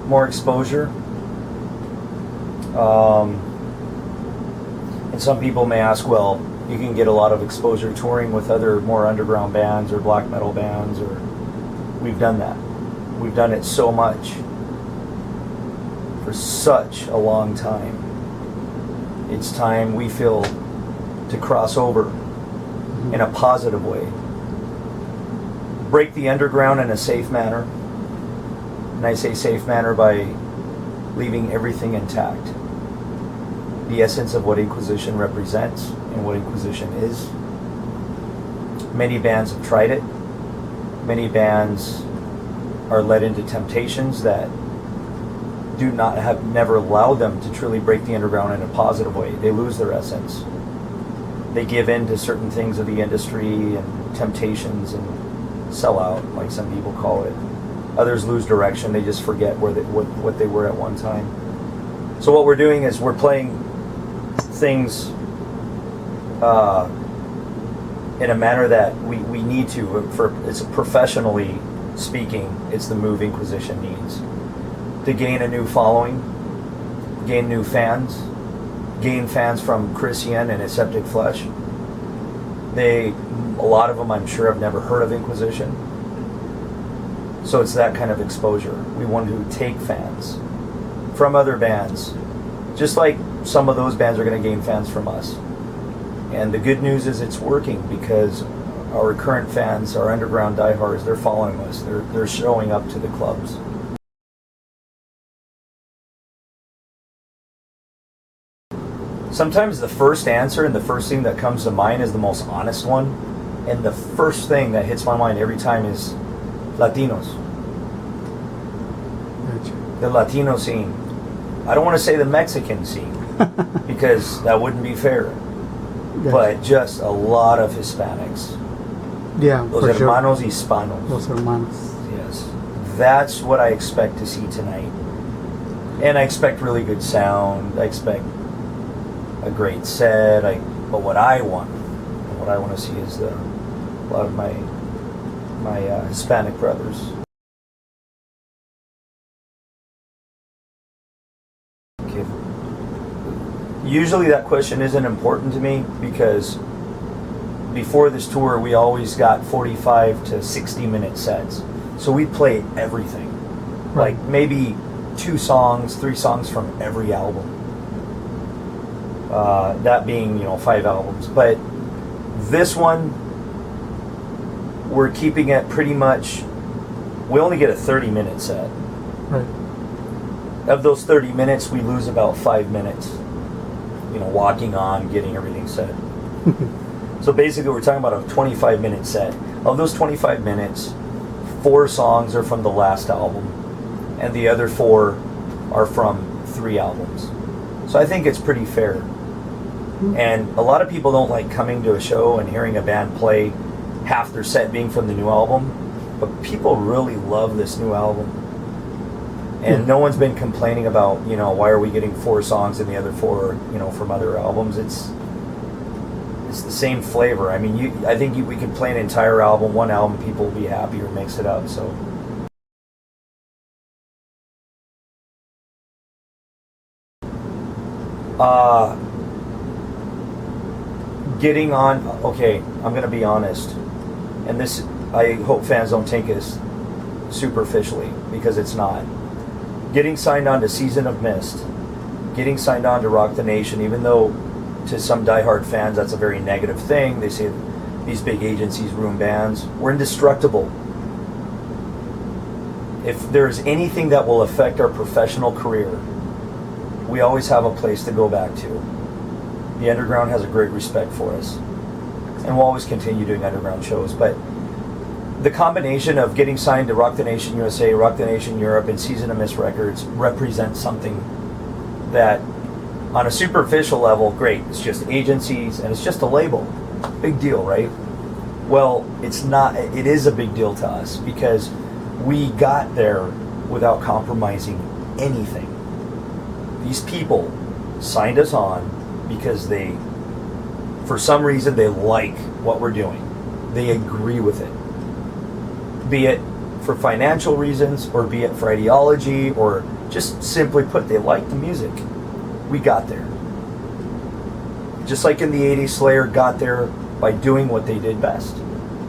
more exposure. And some people may ask, well, you can get a lot of exposure touring with other more underground bands or black metal bands, or we've done that. We've done it so much for such a long time. It's time, we feel, to cross over in a positive way. Break the underground in a safe manner. And I say safe manner by leaving everything intact. The essence of what Inquisition represents and what Inquisition is. Many bands have tried it. Many bands are led into temptations that have never allowed them to truly break the underground in a positive way. They lose their essence. They give in to certain things of the industry and temptations and sell out, like some people call it. Others lose direction. They just forget what they were at one time. So what we're doing is we're playing things in a manner that we need to. It's professionally speaking, it's the move Inquisition needs to gain a new following, gain new fans, gain fans from Christian and Aseptic Flesh. A lot of them, I'm sure, have never heard of Inquisition. So it's that kind of exposure. We want to take fans from other bands, just like some of those bands are going to gain fans from us. And the good news is it's working, because our current fans, our underground diehards, they're following us. They're showing up to the clubs. Sometimes the first answer and the first thing that comes to mind is the most honest one. And the first thing that hits my mind every time is Latinos. The Latino scene. I don't want to say the Mexican scene, because that wouldn't be fair. Gotcha. But just a lot of Hispanics. Yeah, Los hermanos hispanos. Los hermanos. Yes. That's what I expect to see tonight. And I expect really good sound. I expect a great set. But what I want to see is a lot of my Hispanic brothers. Okay. Usually that question isn't important to me, because before this tour we always got 45 to 60 minute sets. So we play everything. Right. Like maybe 2 songs, 3 songs from every album. That being, 5 albums. But this one, we're keeping it pretty much, we only get a 30-minute set. Right. Of those 30 minutes, we lose about 5 minutes, walking on, getting everything set. So basically, we're talking about a 25-minute set. Of those 25 minutes, 4 songs are from the last album, and the other 4 are from 3 albums. So I think it's pretty fair. And a lot of people don't like coming to a show and hearing a band play half their set being from the new album, but people really love this new album. And no one's been complaining about, why are we getting 4 songs and the other 4, from other albums. It's the same flavor. I mean, I think we could play an entire album, one album, people will be happy, or mix it up. So getting on, okay, I'm going to be honest, and this, I hope fans don't take this superficially, because it's not. Getting signed on to Season of Mist, getting signed on to Rock the Nation, even though to some diehard fans that's a very negative thing, they say these big agencies ruin bands. We're indestructible. If there's anything that will affect our professional career, we always have a place to go back to. The underground has a great respect for us, and we'll always continue doing underground shows. But the combination of getting signed to Rock the Nation USA, Rock the Nation Europe, and Season of Mist Records represents something that, on a superficial level, great. It's just agencies, and it's just a label. Big deal, right? Well, it's not. It is a big deal to us, because we got there without compromising anything. These people signed us on because for some reason, they like what we're doing. They agree with it. Be it for financial reasons, or be it for ideology, or just simply put, they liked the music. We got there. Just like in the 80s, Slayer got there by doing what they did best.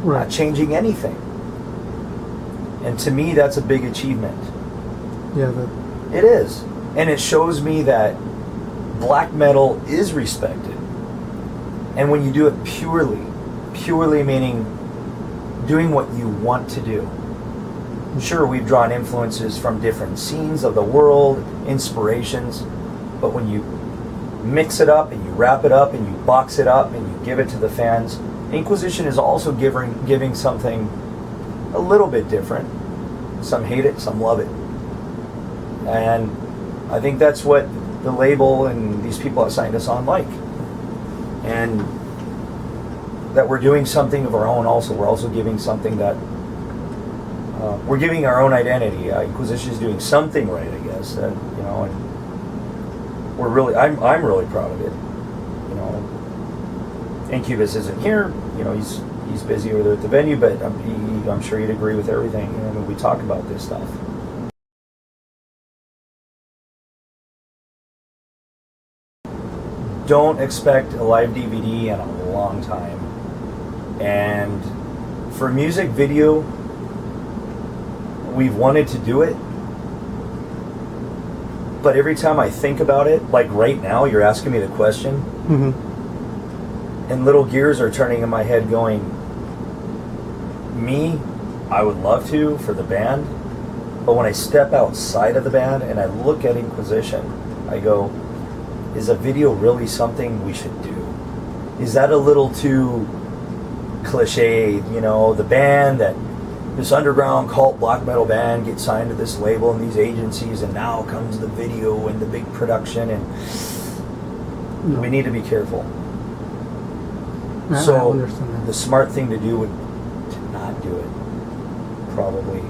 Right. Not changing anything. And to me, that's a big achievement. Yeah. It is. And it shows me that black metal is respected. And when you do it purely meaning doing what you want to do. Sure, we've drawn influences from different scenes of the world, inspirations, but when you mix it up and you wrap it up and you box it up and you give it to the fans, Inquisition is also giving something a little bit different. Some hate it, some love it. And I think that's what the label and these people that signed us on like. And that we're doing something of our own also. We're also giving something that we're giving our own identity. Inquisition is doing something right, I guess. That, you know, and we're really, I'm really proud of it. You know, Incubus isn't here. You know, he's busy over there at the venue, but I'm sure he'd agree with everything. You know, when we talk about this stuff. Don't expect a live DVD in a long time. And for music video, we've wanted to do it, but every time I think about it, like right now, you're asking me the question, and little gears are turning in my head going, me, I would love to for the band, but when I step outside of the band and I look at Inquisition, I go, is a video really something we should do? Is that a little too cliche? You know, the band that this underground cult black metal band gets signed to this label and these agencies, and now comes the video and the big production, and we need to be careful. I So understand that. the smart thing to do would to not do it. Probably.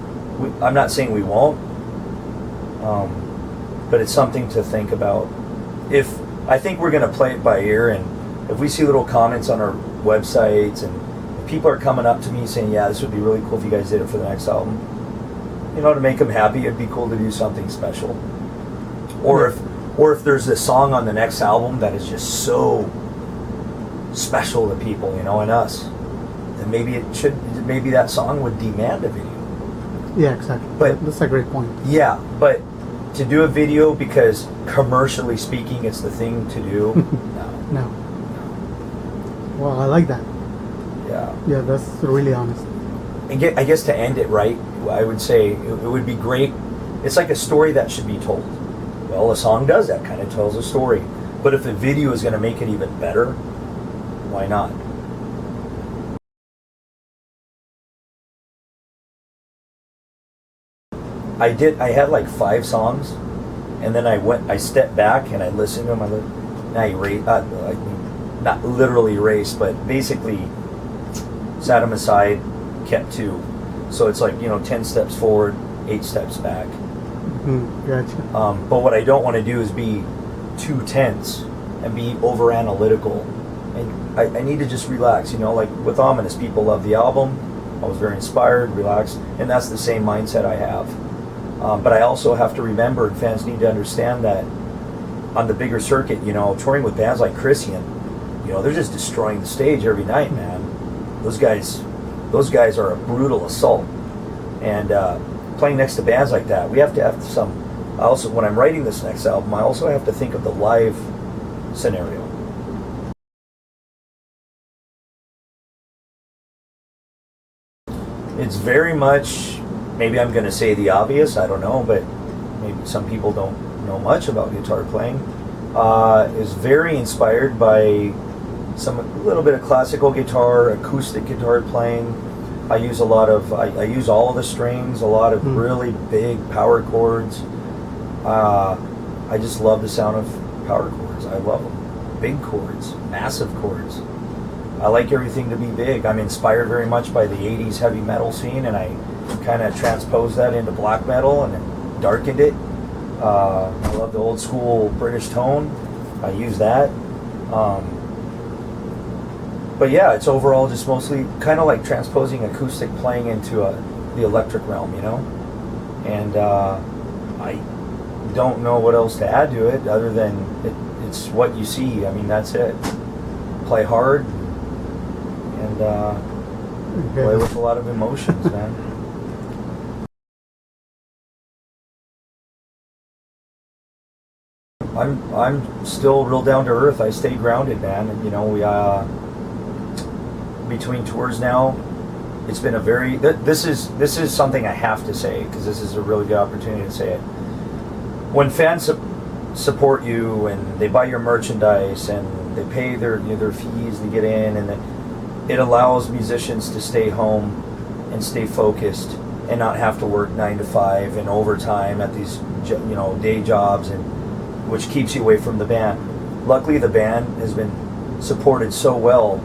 I'm not saying we won't, but it's something to think about. If I think we're going to play it by ear, and if we see little comments on our websites and people are coming up to me saying, yeah, this would be really cool if you guys did it for the next album. You know, to make them happy, it'd be cool to do something special. Or if there's a song on the next album that is just so special to people, you know, and us, then maybe that song would demand a video. Yeah, exactly. But that's a great point. Yeah, but to do a video because commercially speaking, it's the thing to do. No. Well, I like that. Yeah. Yeah, that's really honest. And I guess to end it right, I would say it would be great. It's like a story that should be told. Well, a song does that, kind of tells a story. But if a video is going to make it even better, why not? I had like 5 songs, and then I stepped back and I listened to them. Not literally erased, but basically sat them aside, kept 2. So it's like, you know, 10 steps forward, 8 steps back. Gotcha. But what I don't want to do is be too tense and be over analytical. And I need to just relax, you know, like with Ominous, people love the album. I was very inspired, relaxed, and that's the same mindset I have. But I also have to remember, and fans need to understand that on the bigger circuit, you know, touring with bands like Christian, you know, they're just destroying the stage every night, man. Those guys are a brutal assault. And playing next to bands like that, we have to have some. Also, when I'm writing this next album, I also have to think of the live scenario. It's very much, maybe I'm going to say the obvious, I don't know, but maybe some people don't know much about guitar playing. Is very inspired by a little bit of classical guitar, acoustic guitar playing. I use I use all of the strings, a lot of really big power chords. I just love the sound of power chords. I love them. Big chords, massive chords. I like everything to be big. I'm inspired very much by the 80s heavy metal scene, and I kind of transposed that into black metal and then darkened it. I love the old school British tone. I use that. But yeah, it's overall just mostly kind of like transposing acoustic playing into the electric realm, you know? And don't know what else to add to it other than it's what you see. I mean, that's it. Play hard and play with a lot of emotions, man. I'm still real down to earth. I stay grounded, man. And you know, we between tours now, it's been a very. This is something I have to say because this is a really good opportunity to say it. When fans support you and they buy your merchandise and they pay their fees to get in, and it allows musicians to stay home and stay focused and not have to work 9 to 5 and overtime at these day jobs, and which keeps you away from the band. Luckily, the band has been supported so well.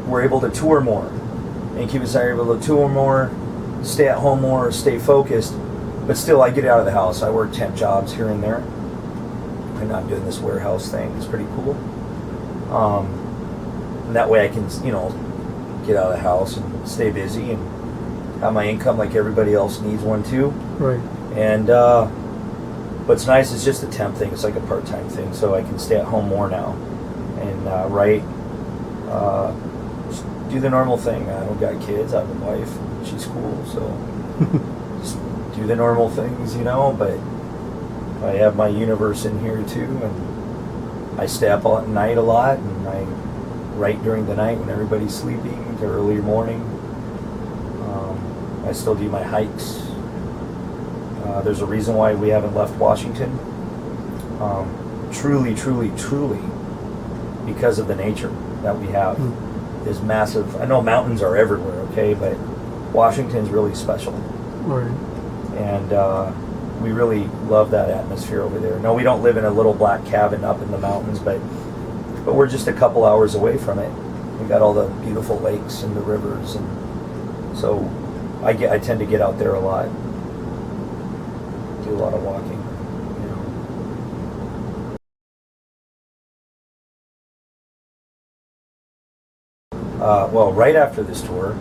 We're able to tour more, and keep us able to tour more, stay at home more, stay focused. But still, I get out of the house. I work temp jobs here and there. And I'm doing this warehouse thing. It's pretty cool. And that way I can, get out of the house and stay busy and have my income like everybody else needs one too. Right. And what's nice is just a temp thing. It's like a part-time thing, so I can stay at home more now and write. Just do the normal thing. I don't got kids. I have a wife. She's cool, so just do the normal things, but I have my universe in here too, and I stay up all night a lot, and I write during the night when everybody's sleeping to early morning. I still do my hikes. There's a reason why we haven't left Washington. Truly because of the nature that we have. Is massive. I know mountains are everywhere, okay, but Washington's really special. Right. And we really love that atmosphere over there. No, we don't live in a little black cabin up in the mountains, but we're just a couple hours away from it. We got all the beautiful lakes and the rivers, and so I tend to get out there a lot, do a lot of walking. Well, right after this tour,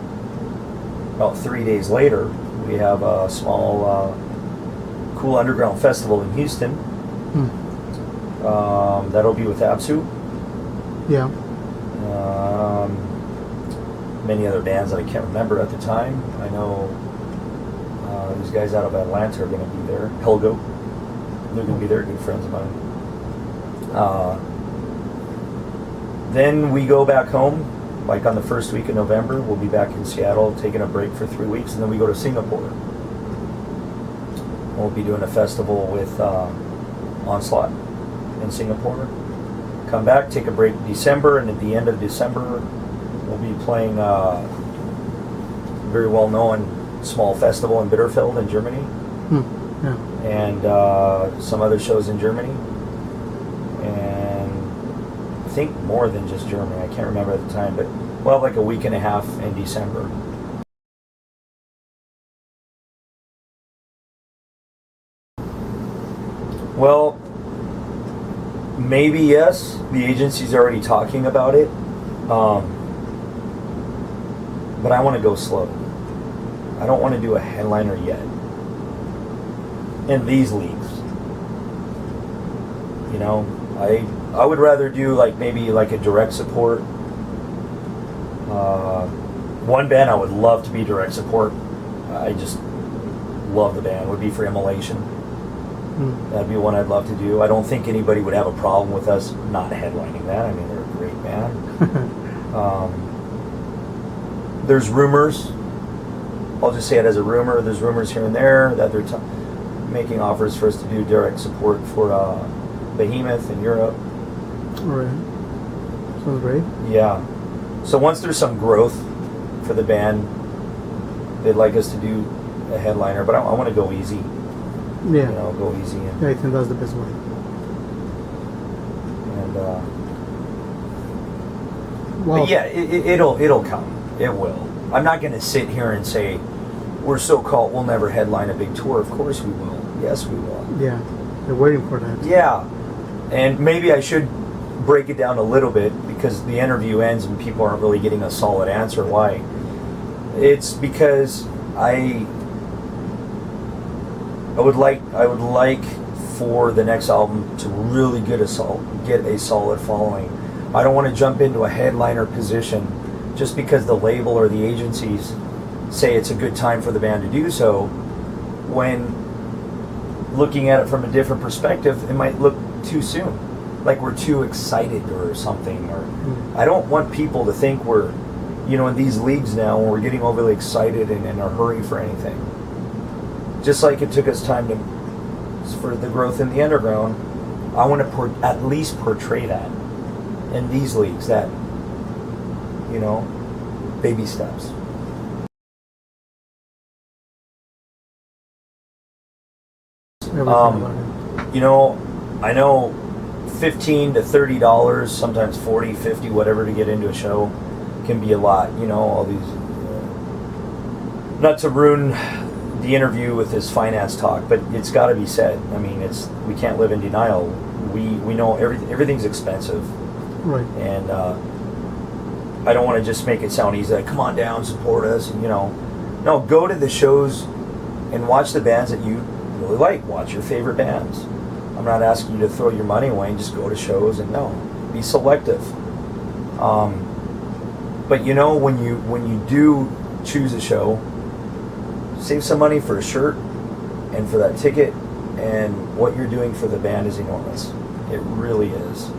about 3 days later, we have a small, cool underground festival in Houston. That'll be with Absu. Yeah. Many other bands that I can't remember at the time. I know these guys out of Atlanta are going to be there. Helgo. They're going to be there, good friends of mine. Then we go back home. Like on the first week of November, we'll be back in Seattle, taking a break for 3 weeks, and then we go to Singapore. We'll be doing a festival with Onslaught in Singapore. Come back, take a break in December, and at the end of December, we'll be playing a very well-known small festival in Bitterfeld in Germany. Yeah. And some other shows in Germany. I think more than just Germany. I can't remember at the time, but we'll have like a week and a half in December. Well, maybe yes. The agency's already talking about it. But I want to go slow. I don't want to do a headliner yet. In these leagues. I would rather do maybe a direct support. One band I would love to be direct support. I just love the band. Would be for Immolation. That'd be one I'd love to do. I don't think anybody would have a problem with us not headlining that. I mean, they're a great band. There's rumors. I'll just say it as a rumor. There's rumors here and there that they're making offers for us to do direct support for Behemoth in Europe. All right. Sounds great. Yeah. So once there's some growth for the band, they'd like us to do a headliner, but I want to go easy. Yeah. Go easy. And, I think that's the best way. And Well, but yeah, it'll come. It will. I'm not going to sit here and say we're so called we'll never headline a big tour. Of course we will. Yes, we will. Yeah. They're waiting for that. Yeah. And maybe I should break it down a little bit because the interview ends and people aren't really getting a solid answer. Why? It's because would like for the next album to really get a solid following. I don't want to jump into a headliner position just because the label or the agencies say it's a good time for the band to do so, when looking at it from a different perspective, it might look too soon, like we're too excited or something. Or I don't want people to think we're, in these leagues now, when we're getting overly excited and in a hurry for anything. Just like it took us time for the growth in the underground, I want to at least portray that in these leagues, that, baby steps. I know $15 to $30, sometimes $40, $50, whatever, to get into a show can be a lot. All these, not to ruin the interview with this finance talk, but it's got to be said. I mean, we can't live in denial. We know everything's expensive, right? And I don't want to just make it sound easy, like, come on down, support us, and no, go to the shows and watch the bands that you really like. Watch your favorite bands. I'm not asking you to throw your money away and just go to shows, and be selective. But when you do choose a show, save some money for a shirt and for that ticket, and what you're doing for the band is enormous. It really is.